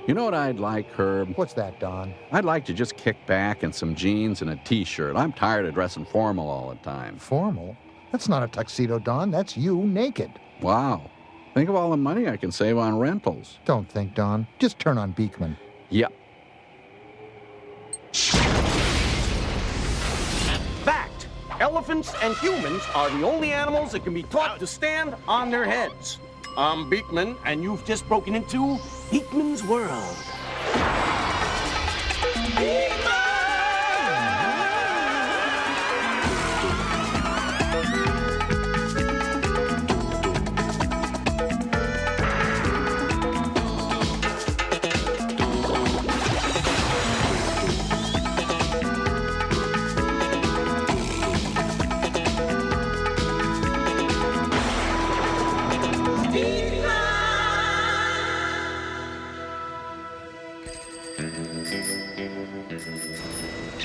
You know what I'd like, Herb? What's that, Don? I'd like to just kick back in some jeans and a T-shirt. I'm tired of dressing formal all the time. Formal? That's not a tuxedo, Don. That's you naked. Wow. Think of all the money I can save on rentals. Don't think, Don. Just turn on Beakman. Yep. Fact. Elephants and humans are the only animals that can be taught to stand on their heads. I'm Beakman, and you've just broken into Beakman's world.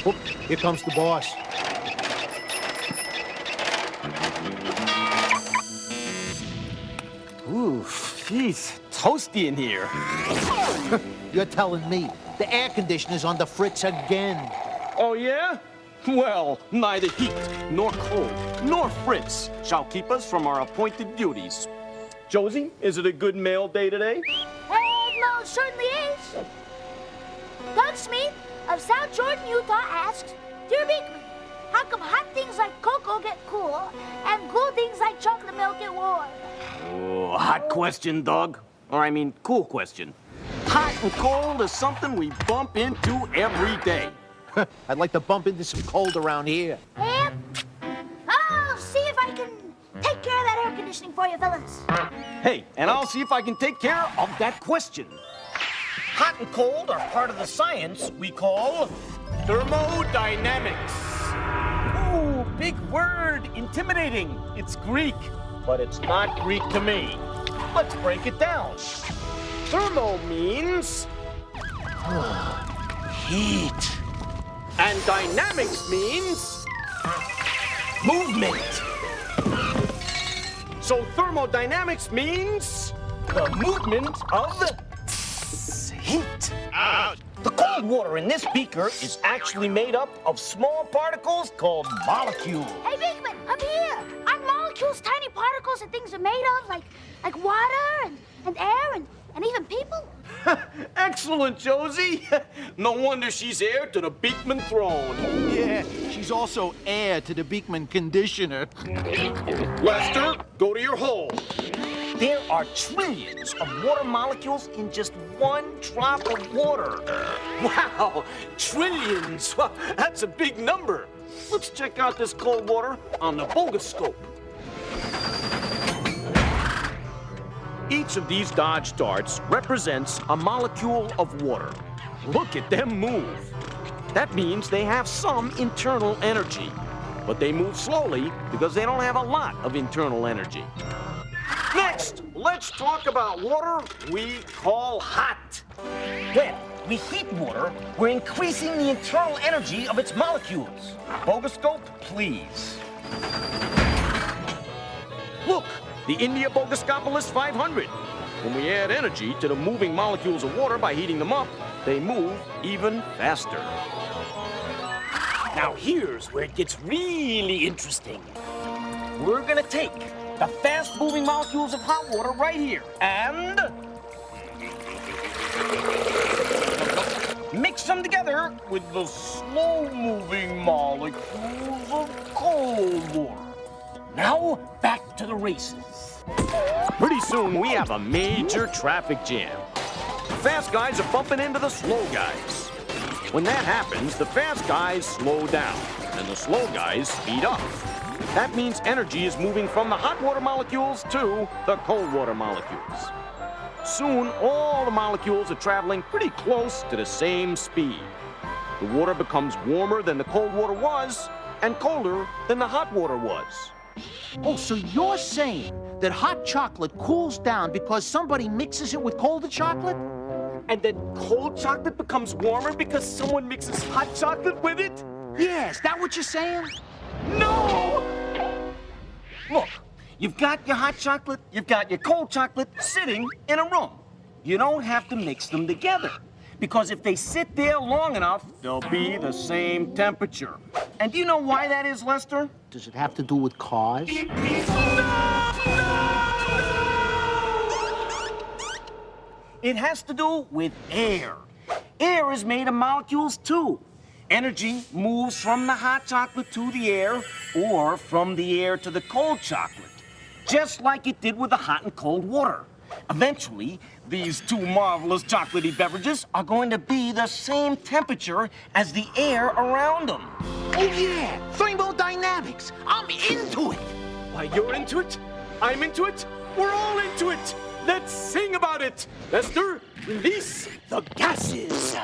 Oh, here comes the boss. Ooh, jeez, toasty in here. You're telling me the air conditioner's on the fritz again. Oh, yeah? Well, neither heat, nor cold, nor fritz shall keep us from our appointed duties. Josie, is it a good mail day today? No, it certainly is. Doug Smith of South Jordan, Utah asks, Dear Beakman, how come hot things like cocoa get cool and cool things like chocolate milk get warm? Oh, hot question, Doug. Or I mean, cool question. Hot and cold is something we bump into every day. I'd like to bump into some cold around here. Yep. I'll see if I can take care of that air conditioning for you, fellas. Hey, and I'll see if I can take care of that question. Hot and cold are part of the science we call thermodynamics. Ooh, big word, intimidating. It's Greek, but it's not Greek to me. Let's break it down. Thermo means heat. And dynamics means movement. So thermodynamics means the movement of the heat. The cold water in this beaker is actually made up of small particles called molecules. Hey, Beakman, I'm here. Aren't molecules tiny particles that things are made of, like water and air and even people? Excellent, Josie. No wonder she's heir to the Beakman throne. Yeah, she's also heir to the Beakman conditioner. Lester, go to your hole. There are trillions of water molecules in just one drop of water. Wow, trillions. Well, that's a big number. Let's check out this cold water on the Bogascope. Each of these Dodge darts represents a molecule of water. Look at them move. That means they have some internal energy, but they move slowly because they don't have a lot of internal energy. Next, let's talk about water we call hot. When we heat water, we're increasing the internal energy of its molecules. Bogascope, please. Look, the India Bogascopolis 500. When we add energy to the moving molecules of water by heating them up, they move even faster. Now here's where it gets really interesting. We're gonna take the fast-moving molecules of hot water right here and mix them together with the slow-moving molecules of cold water. Now, back to the races. Pretty soon, we have a major traffic jam. The fast guys are bumping into the slow guys. When that happens, the fast guys slow down, and the slow guys speed up. That means energy is moving from the hot water molecules to the cold water molecules. Soon, all the molecules are traveling pretty close to the same speed. The water becomes warmer than the cold water was, and colder than the hot water was. Oh, so you're saying that hot chocolate cools down because somebody mixes it with colder chocolate? And then cold chocolate becomes warmer because someone mixes hot chocolate with it? Yeah, is that what you're saying? No! Look, you've got your hot chocolate, you've got your cold chocolate sitting in a room. you don't have to mix them together. Because if they sit there long enough, they'll be the same temperature. And do you know why that is, Lester? Does it have to do with cars? It has to do with air. Air is made of molecules, too. Energy moves from the hot chocolate to the air, or from the air to the cold chocolate, just like it did with the hot and cold water. Eventually, these two marvelous chocolatey beverages are going to be the same temperature as the air around them. Oh, yeah! Thermodynamics! I'm into it! Why, you're into it, I'm into it, we're all into it! Let's sing about it! Lester, release the gases!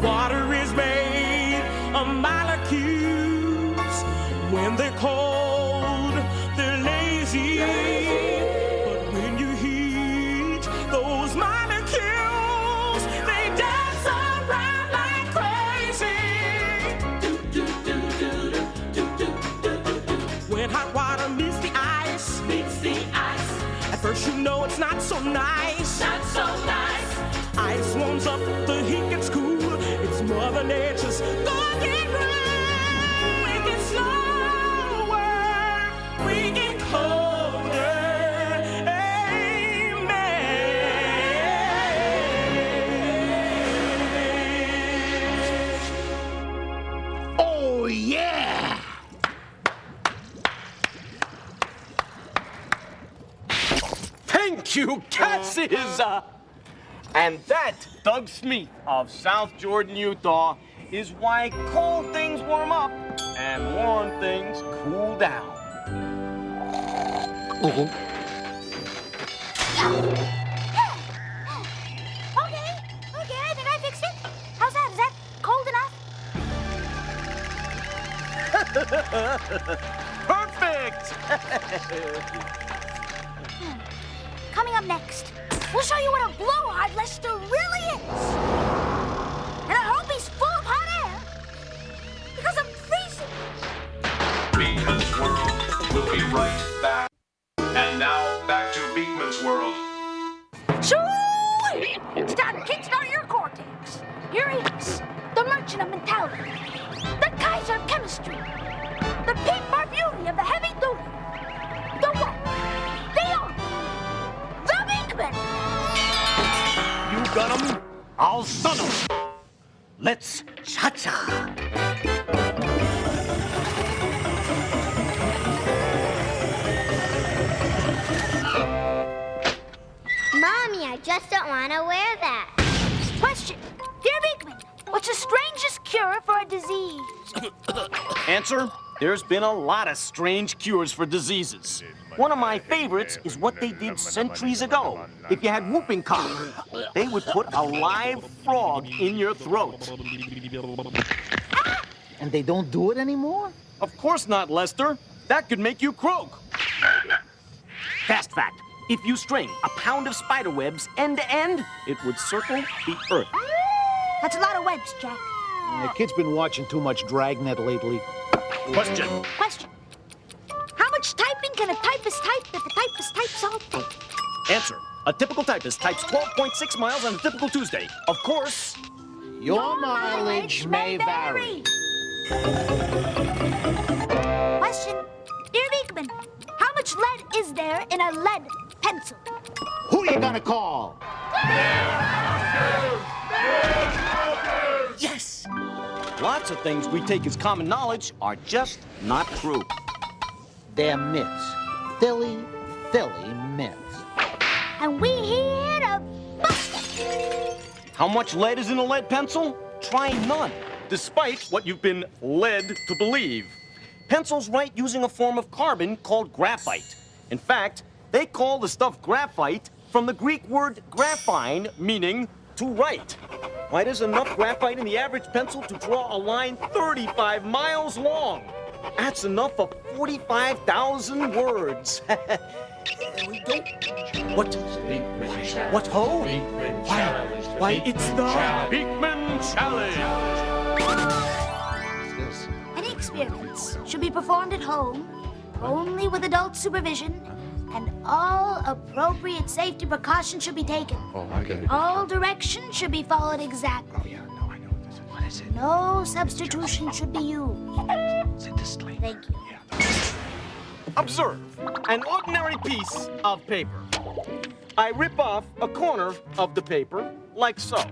Water is made of molecules. When they're cold, they're lazy. But when you heat those molecules, they dance around like crazy. When hot water meets the ice, at first you know it's not so nice. Ice warms up, the heat gets cool. It's Mother Nature's golden rule. We get slower, we get colder. Amen. Oh, yeah! Thank you, gases! And that, Doug Smith of South Jordan, Utah, is why cold things warm up and warm things cool down. Okay, I think I fixed it. How's that? Is that cold enough? Perfect! Coming up next, we'll show you what a blowhard Lester really is. And I hope he's full of hot air, because I'm freezing. Beakman's World. We'll be right back. And now, back to Beakman's World. Sweet! Kickstart your cortex. Here he is, the merchant of mentality, the Kaiser of chemistry, the pink bar beauty of the heavy duty, the what? The on, the Beakman. You got 'em, I'll stun 'em. Let's cha-cha. Mommy, I just don't want to wear that. Question, dear Beakman, what's the strangest cure for a disease? Answer, there's been a lot of strange cures for diseases. One of my favorites is what they did centuries ago. If you had whooping cough, they would put a live frog in your throat. And they don't do it anymore? Of course not, Lester. That could make you croak. Fast fact, if you string a pound of spider webs end to end, it would circle the earth. That's a lot of webs, Jack. The kid's been watching too much Dragnet lately. Question. Question, how much typing can a typist type if a typist types all day? Answer, a typical typist types 12.6 miles on a typical Tuesday. Of course. Your mileage may vary. Question, dear Beakman, how much lead is there in a lead pencil? Who you gonna call? Yes! Lots of things we take as common knowledge are just not true. They're myths. Silly myths. And we here to bust it. How much lead is in a lead pencil? Try none, despite what you've been led to believe. Pencils write using a form of carbon called graphite. In fact, they call the stuff graphite from the Greek word graphine, meaning to write. Why, there's enough graphite in the average pencil to draw a line 35 miles long. That's enough for 45,000 words. There we go. What? What ho? Why, it's the Beakman Challenge. this? Any experiments should be performed at home, only with adult supervision, and all appropriate safety precautions should be taken. Oh, I get it. All directions should be followed exactly. Oh, yeah, no, I know what this is. What is it? No substitution should be used. It's a disclaimer. Thank you. Observe an ordinary piece of paper. I rip off a corner of the paper, like so.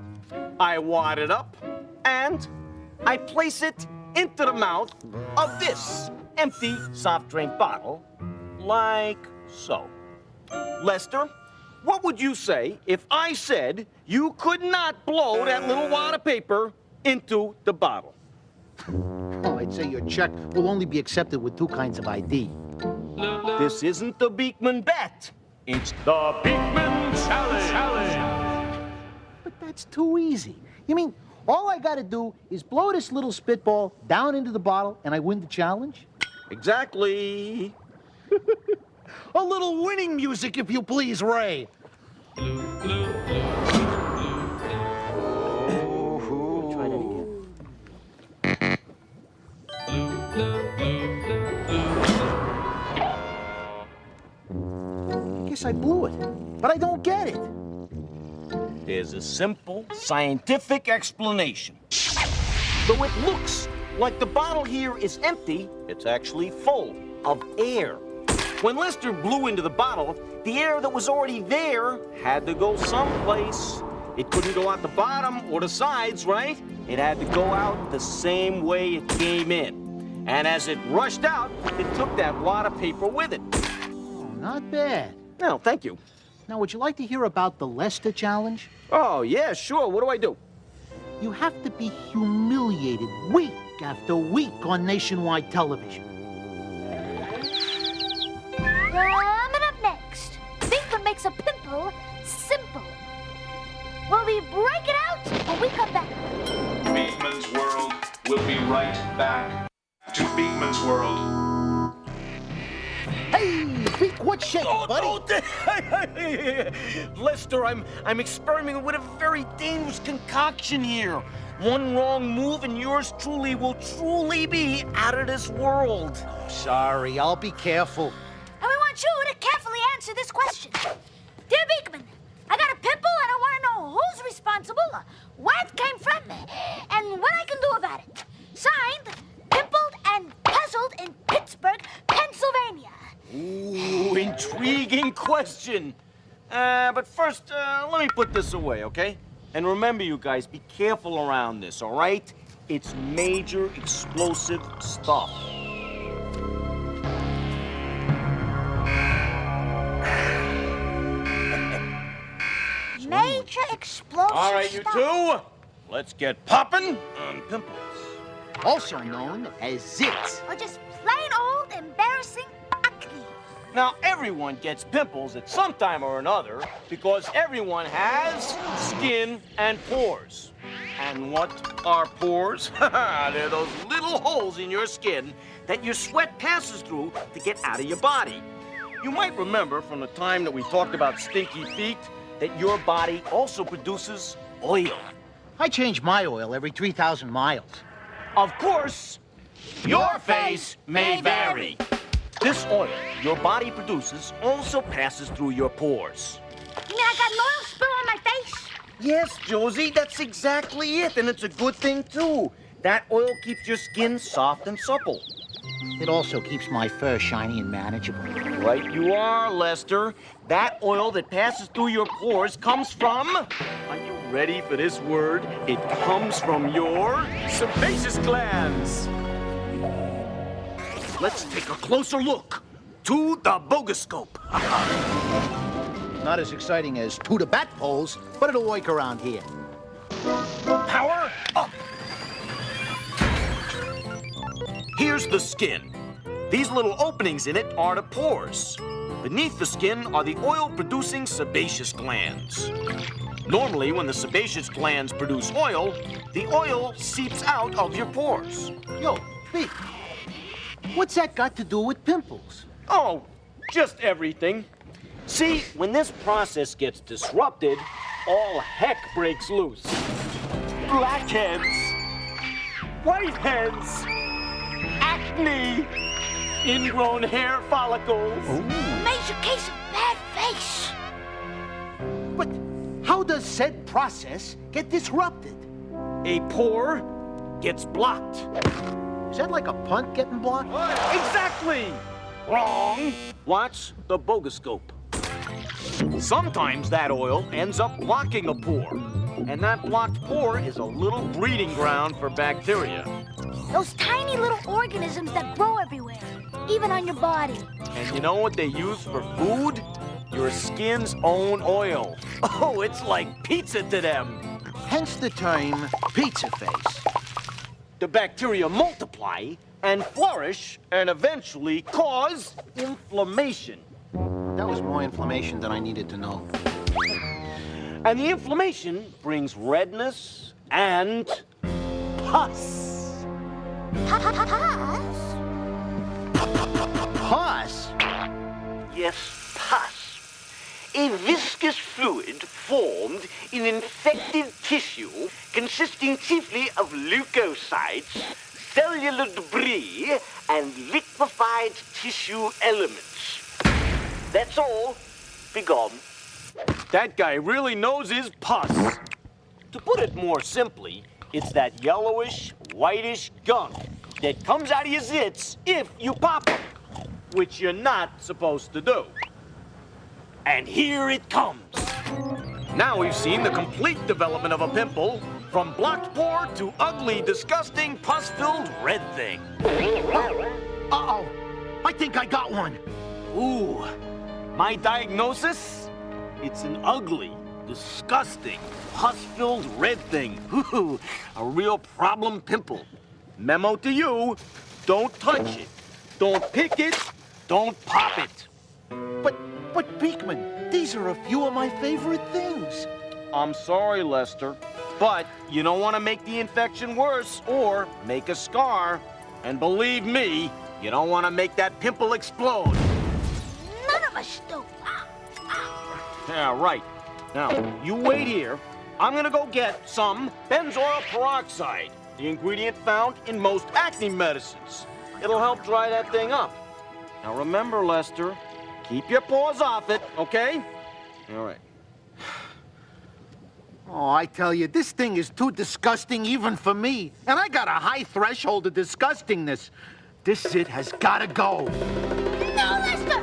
I wad it up, and I place it into the mouth of this empty soft drink bottle, like so. Lester, what would you say if I said you could not blow that little wad of paper into the bottle? Oh, I'd say your check will only be accepted with 2 kinds of ID. This isn't the Beakman bet. It's the Beakman Challenge. But that's too easy. You mean all I gotta do is blow this little spitball down into the bottle and I win the challenge? Exactly. A little winning music, if you please, Ray. Try that again. Guess I blew it, but I don't get it. There's a simple scientific explanation. Though it looks like the bottle here is empty, it's actually full of air. When Lester blew into the bottle, the air that was already there had to go someplace. It couldn't go out the bottom or the sides, right? It had to go out the same way it came in. And as it rushed out, it took that wad of paper with it. Oh, not bad. No, thank you. Now, would you like to hear about the Lester Challenge? Oh, yeah, sure. What do I do? You have to be humiliated week after week on nationwide television. Coming up next, Beakman makes a pimple simple. Will we break it out when we come back? Beakman's World will be right back to Beakman's World. Hey, Beak, what's shaking, buddy? Lester, I'm experimenting with a very dangerous concoction here. One wrong move and yours truly will truly be out of this world. Sorry, I'll be careful. And we want you to carefully answer this question. Dear Beakman, I got a pimple and I want to know who's responsible, where it came from, and what I can do about it. Signed, Pimpled and Puzzled in Pittsburgh, Pennsylvania. Ooh, intriguing question. But first, let me put this away, okay? And remember, you guys, be careful around this, all right? It's major explosive stuff. Major explosive All right, you stuff. two, let's get popping on Pimples. Also known as zits. Or just plain old embarrassing acne. Now, everyone gets pimples at some time or another because everyone has skin and pores. And what are pores? They're those little holes in your skin that your sweat passes through to get out of your body. You might remember from the time that we talked about stinky feet that your body also produces oil. I change my oil every 3,000 miles. Of course, your face may vary. This oil your body produces also passes through your pores. You mean I got an oil spill on my face? Yes, Josie, that's exactly it, and it's a good thing, too. That oil keeps your skin soft and supple. It also keeps my fur shiny and manageable. Right you are, Lester. That oil that passes through your pores comes from... Are you ready for this word? It comes from your sebaceous glands. Let's take a closer look to the bogoscope. Not as exciting as to the bat poles, but it'll work around here. Power up. Here's the skin. These little openings in it are the pores. Beneath the skin are the oil-producing sebaceous glands. Normally, when the sebaceous glands produce oil, the oil seeps out of your pores. Yo, Beak, what's that got to do with pimples? Oh, just everything. See, when this process gets disrupted, all heck breaks loose. Blackheads, whiteheads, acne, ingrown hair follicles. Major case of bad face. But how does said process get disrupted? A pore gets blocked. Is that like a punt getting blocked? Exactly! Wrong. Watch the bogoscope. Sometimes that oil ends up blocking a pore. And that blocked pore is a little breeding ground for bacteria. Those tiny little organisms that grow everywhere, even on your body. And you know what they use for food? Your skin's own oil. Oh, it's like pizza to them. Hence the term pizza face. The bacteria multiply and flourish and eventually cause inflammation. That was more inflammation than I needed to know. And the inflammation brings redness and pus. Pus? Yes, pus. A viscous fluid formed in infected tissue consisting chiefly of leukocytes, cellular debris, and liquefied tissue elements. That's all. Be gone. That guy really knows his pus. To put it more simply, it's that yellowish, whitish gunk that comes out of your zits if you pop them, which you're not supposed to do. And here it comes. Now we've seen the complete development of a pimple, from blocked pore to ugly, disgusting, pus-filled red thing. Uh-oh. I think I got one. Ooh, my diagnosis? It's an ugly, disgusting, pus-filled red thing. Ooh, a real problem pimple. Memo to you, don't touch it. Don't pick it, don't pop it. But Beakman, these are a few of my favorite things. I'm sorry, Lester, but you don't want to make the infection worse or make a scar. And believe me, you don't want to make that pimple explode. None of us do. Yeah, right. Now, you wait here. I'm gonna go get some benzoyl peroxide, the ingredient found in most acne medicines. It'll help dry that thing up. Now remember, Lester, keep your paws off it, okay? All right. Oh, I tell you, this thing is too disgusting even for me. And I got a high threshold of disgustingness. This shit has gotta go. No, Lester!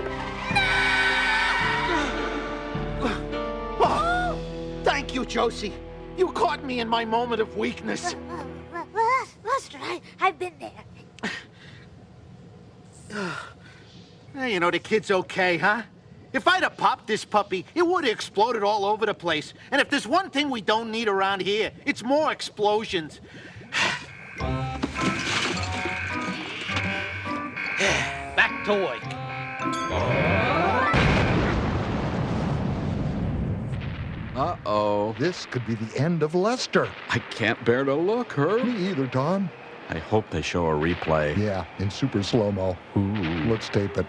Oh, thank you, Josie. You caught me in my moment of weakness. Lester, I've been there. Hey, you know, the kid's okay, huh? If I'd have popped this puppy, it would have exploded all over the place. And if there's one thing we don't need around here, it's more explosions. Back to work. Uh-oh. This could be the end of Lester. I can't bear to look, Herb. Me either, Don. I hope they show a replay. Yeah, in super slow-mo. Let's tape it.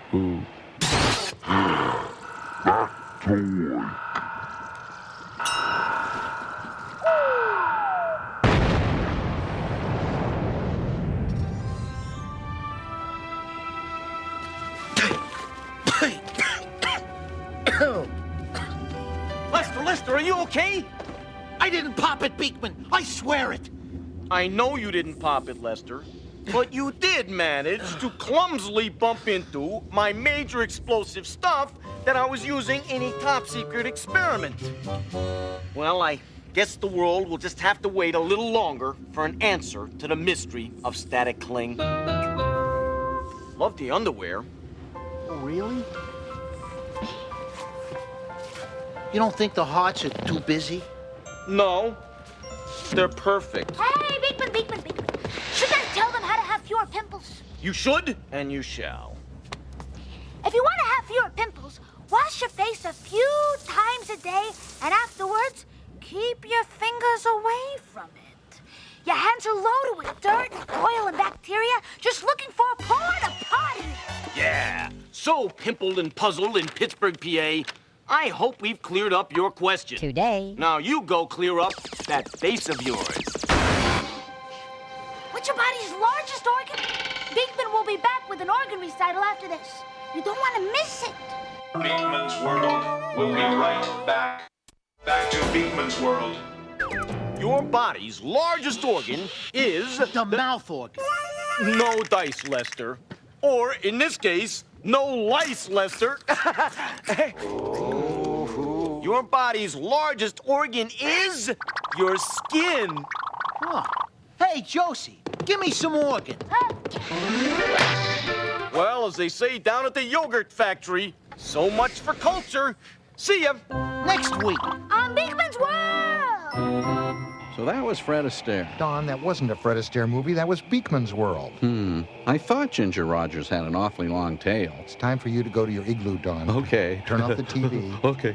Lester, are you okay? I didn't pop it, Beakman. I swear it. I know you didn't pop it, Lester, but you did manage to clumsily bump into my major explosive stuff that I was using in a top-secret experiment. Well, I guess the world will just have to wait a little longer for an answer to the mystery of static cling. Love the underwear. Oh, really? You don't think the hearts are too busy? No, they're perfect. Hey, Beakman. Should I tell them how to have fewer pimples? You should, and you shall. If you want to have fewer pimples, wash your face a few times a day, and afterwards, keep your fingers away from it. Your hands are loaded with dirt, oil, and bacteria, just looking for a porta potty. Yeah, so pimpled and puzzled in Pittsburgh, PA, I hope we've cleared up your question. Today. Now you go clear up that face of yours. What's your body's largest organ? Beakman will be back with an organ recital after this. You don't want to miss it. Beakman's World will be right back. Back to Beakman's World. Your body's largest organ is The mouth organ. no dice, Lester. Or, in this case, no lice, Lester. Your body's largest organ is your skin. Huh. Hey, Josie, give me some organ. Well, as they say down at the yogurt factory, so much for culture. See ya. Next week. On Beakman's World! So that was Fred Astaire. Don, that wasn't a Fred Astaire movie. That was Beakman's World. I thought Ginger Rogers had an awfully long tail. It's time for you to go to your igloo, Don. Okay. Turn off the TV. Okay.